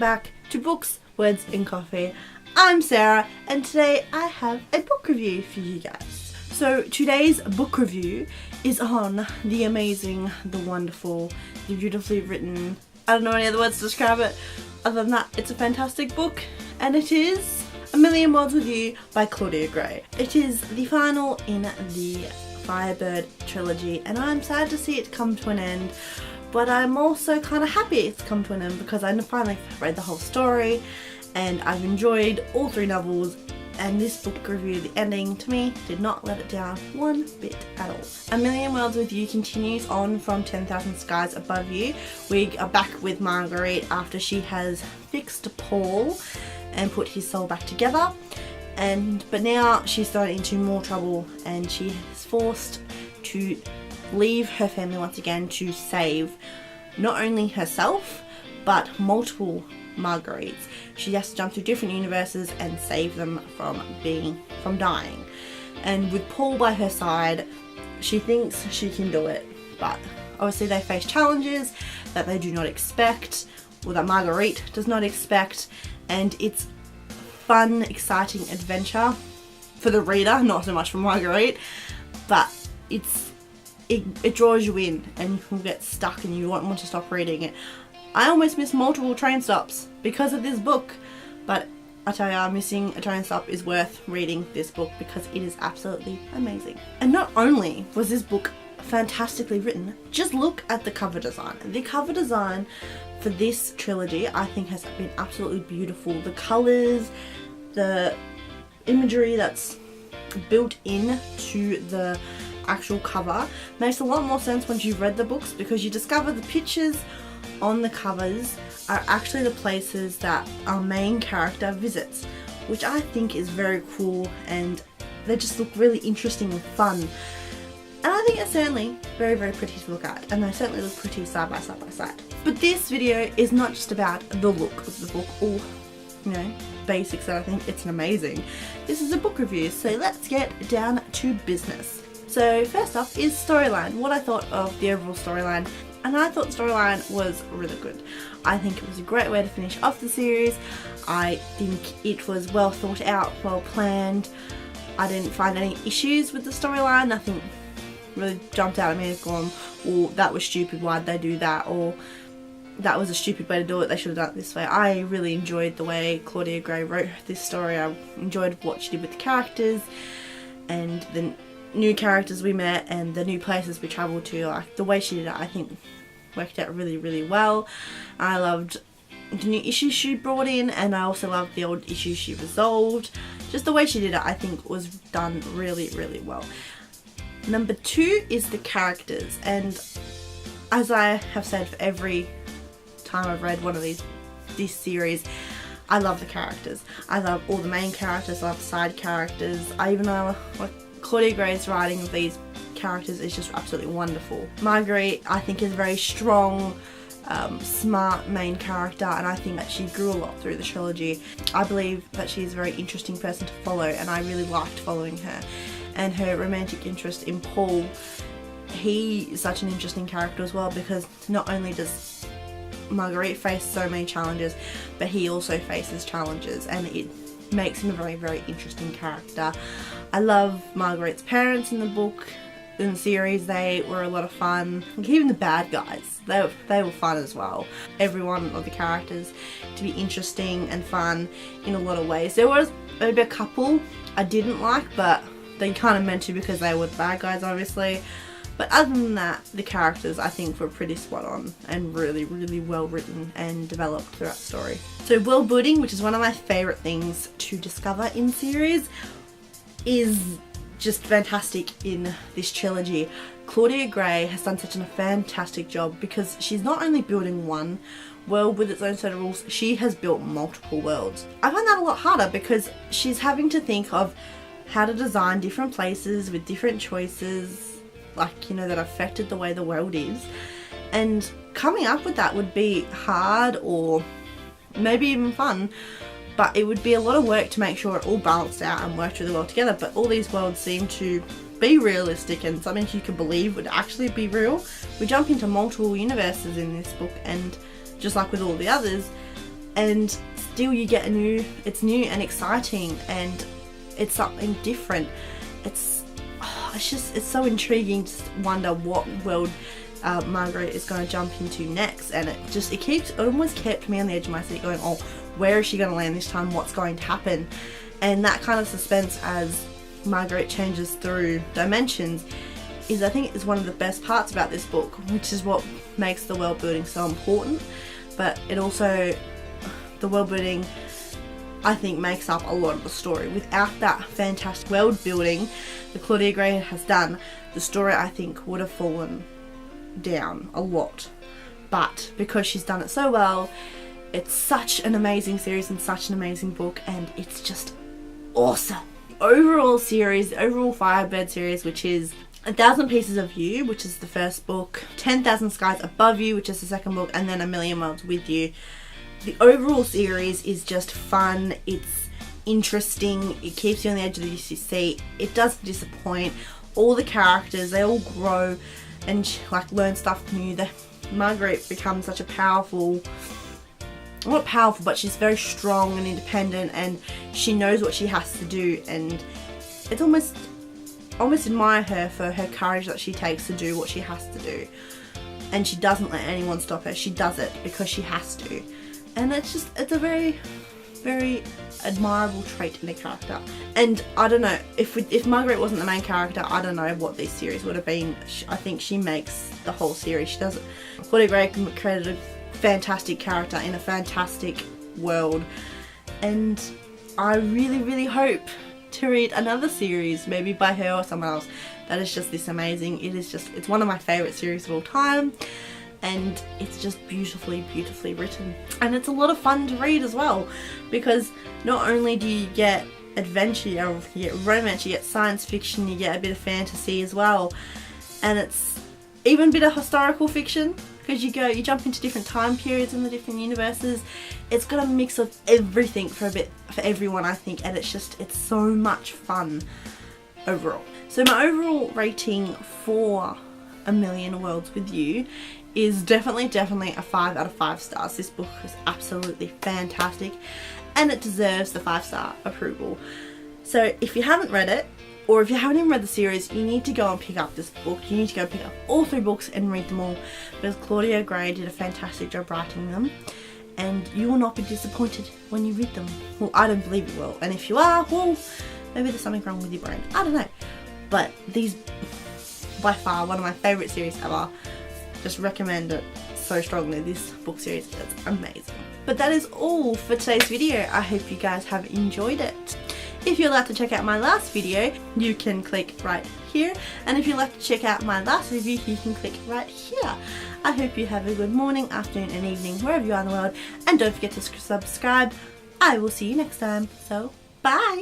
back to Books, Words and Coffee. I'm Sarah and today I have a book review for you guys. So today's book review is on the amazing, the wonderful, the beautifully written, I don't know any other words to describe it other than that it's a fantastic book, and it is A Million Worlds with You by Claudia Gray. It is the final in the Firebird trilogy and I'm sad to see it come to an end, but I'm also kind of happy it's come to an end because I finally read the whole story and I've enjoyed all three novels, and this book review, the ending to me did not let it down one bit at all. A Million Worlds with You continues on from 10,000 Skies Above You. We are back with Marguerite after she has fixed Paul and put his soul back together, but now she's thrown into more trouble and she is forced to leave her family once again to save not only herself but multiple Marguerites. She has to jump through different universes and save them from dying. And with Paul by her side, she thinks she can do it, but obviously they face challenges that they do not expect, or that Marguerite does not expect, and it's fun, exciting adventure for the reader, not so much for Marguerite, but it draws you in and you get stuck and you won't want to stop reading it. I almost missed multiple train stops because of this book, but I tell you, missing a train stop is worth reading this book because it is absolutely amazing. And not only was this book fantastically written, just look at the cover design. The cover design for this trilogy I think has been absolutely beautiful. The colours, the imagery that's built into the actual cover makes a lot more sense once you've read the books, because you discover the pictures on the covers are actually the places that our main character visits, which I think is very cool, and they just look really interesting and fun. And I think it's certainly very, very pretty to look at, and they certainly look pretty side by side by side. But this video is not just about the look of the book or, you know, basics that I think it's amazing. This is a book review, so let's get down to business. So first off is storyline, what I thought of the overall storyline. And I thought the storyline was really good. I think it was a great way to finish off the series. I think it was well thought out, well planned. I didn't find any issues with the storyline. Nothing really jumped out at me as going, oh, that was stupid, why'd they do that? Or that was a stupid way to do it, they should have done it this way. I really enjoyed the way Claudia Gray wrote this story. I enjoyed what she did with the characters and the new characters we met and the new places we travelled to. Like, the way she did it, I think worked out really, really well. I loved the new issues she brought in, and I also loved the old issues she resolved. Just the way she did it, I think, was done really, really well. Number two is the characters, and as I have said for every time I've read one of this series, I love the characters. I love all the main characters, I love the side characters. I even know what Claudia Gray's writing of these characters is just absolutely wonderful. Marguerite, I think, is a very strong, smart main character, and I think that she grew a lot through the trilogy. I believe that she's a very interesting person to follow, and I really liked following her. And her romantic interest in Paul, he is such an interesting character as well, because not only does Marguerite face so many challenges, but he also faces challenges, and it makes him a very, very interesting character. I love Marguerite's parents in the book. In the series, they were a lot of fun. Like, even the bad guys, they were fun as well. Every one of the characters to be interesting and fun in a lot of ways. There was maybe a couple I didn't like, but they kind of meant to because they were the bad guys, obviously. But other than that, the characters I think were pretty spot on and really, really well written and developed throughout the story. So world building, which is one of my favourite things to discover in series, is just fantastic in this trilogy. Claudia Gray has done such a fantastic job because she's not only building one world with its own set of rules, she has built multiple worlds. I find that a lot harder because she's having to think of how to design different places with different choices, like, you know, that affected the way the world is, and coming up with that would be hard or maybe even fun, but it would be a lot of work to make sure it all balanced out and worked really well together. But all these worlds seem to be realistic and something you could believe would actually be real. We jump into multiple universes in this book, and just like with all the others, and still you get it's new and exciting, and it's something different. It's so intriguing to wonder what world Margaret is going to jump into next, and it almost kept me on the edge of my seat going, oh, where is she going to land this time, what's going to happen? And that kind of suspense as Margaret changes through dimensions I think is one of the best parts about this book, which is what makes the world building so important. But it also, the world building, I think, makes up a lot of the story. Without that fantastic world building that Claudia Gray has done, the story, I think, would have fallen down a lot. But because she's done it so well, it's such an amazing series and such an amazing book, and it's just awesome. Overall series, the overall Firebird series, which is 1,000 Pieces of You, which is the first book, 10,000 Skies Above You, which is the second book, and then A Million Worlds With You. The overall series is just fun, it's interesting, it keeps you on the edge of the seat, it doesn't disappoint. All the characters, they all grow and like learn stuff new. Margaret becomes such a powerful, not powerful, but she's very strong and independent, and she knows what she has to do, and it's almost admire her for her courage that she takes to do what she has to do, and she doesn't let anyone stop her. She does it because she has to, and it's a very, very admirable trait in a character. And I don't know, if Margaret wasn't the main character, I don't know what this series would have been. I think she makes the whole series. She does it. Claudia Gray created a fantastic character in a fantastic world, and I really, really hope to read another series, maybe by her or someone else, that is just this amazing. It's one of my favourite series of all time, and it's just beautifully, beautifully written. And it's a lot of fun to read as well, because not only do you get adventure, you get romance, you get science fiction, you get a bit of fantasy as well, and it's even a bit of historical fiction, because you jump into different time periods in the different universes. It's got a mix of everything for everyone, I think, and it's so much fun overall. So my overall rating for A Million Worlds With You is definitely a 5 out of 5 stars. This book is absolutely fantastic, and it deserves the 5-star approval. So if you haven't read it, or if you haven't even read the series, you need to go and pick up this book. You need to go pick up all 3 books and read them all, because Claudia Gray did a fantastic job writing them, and you will not be disappointed when you read them. Well, I don't believe you will, and if you are, well, maybe there's something wrong with your brain. I don't know. But these, by far, one of my favourite series ever. Just recommend it so strongly. This book series is amazing. But that is all for today's video. I hope you guys have enjoyed it. If you'd like to check out my last video, you can click right here. And if you'd like to check out my last review, you can click right here. I hope you have a good morning, afternoon and evening, wherever you are in the world. And don't forget to subscribe. I will see you next time. So, bye!